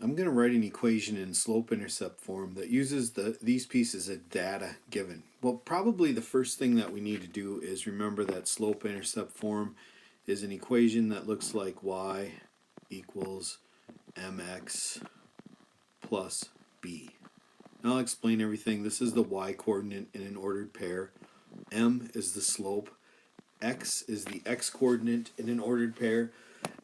I'm going to write an equation in slope-intercept form that uses these pieces of data given. Well, probably the first thing that we need to do is remember that slope-intercept form is an equation that looks like y equals mx plus b. Now I'll explain everything. This is the y-coordinate in an ordered pair. M is the slope. X is the x-coordinate in an ordered pair.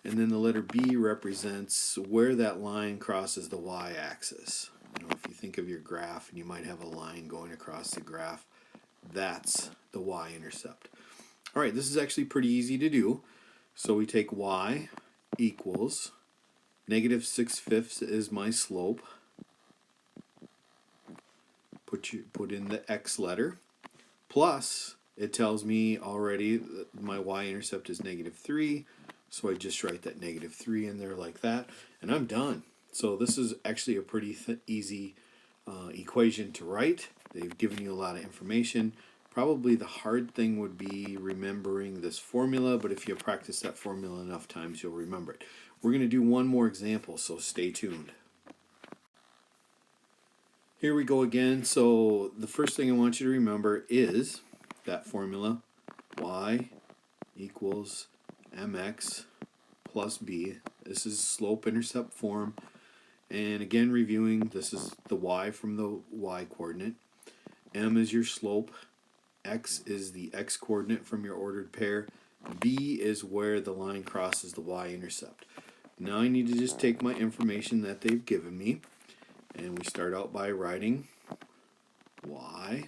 And then the letter B represents where that line crosses the y-axis. You know, if you think of your graph and you might have a line going across the graph, that's the y-intercept. All right, this is actually pretty easy to do. So we take y equals negative 6/5 is my slope. Put in the x letter. Plus, it tells me already that my y-intercept is negative 3. So I just write that negative 3 in there like that, and I'm done. So this is actually a pretty easy equation to write. They've given you a lot of information. Probably the hard thing would be remembering this formula, but if you practice that formula enough times, you'll remember it. We're going to do one more example, so stay tuned. Here we go again. So the first thing I want you to remember is that formula, y equals mx plus b. This is slope-intercept form. And again, reviewing, this is the y from the y-coordinate. M is your slope. X is the x-coordinate from your ordered pair. B is where the line crosses the y-intercept. Now I need to just take my information that they've given me, and we start out by writing y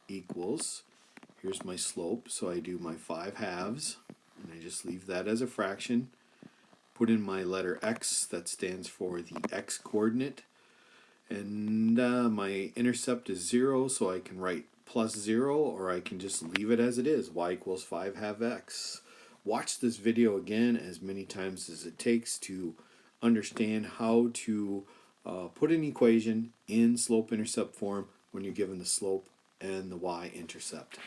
equals, here's my slope, so I do my 5/2, and I just leave that as a fraction. Put in my letter x, that stands for the x-coordinate, and my intercept is 0, so I can write plus 0, or I can just leave it as it is, y equals 5/2x. Watch this video again as many times as it takes to understand how to put an equation in slope-intercept form when you're given the slope and the y-intercept.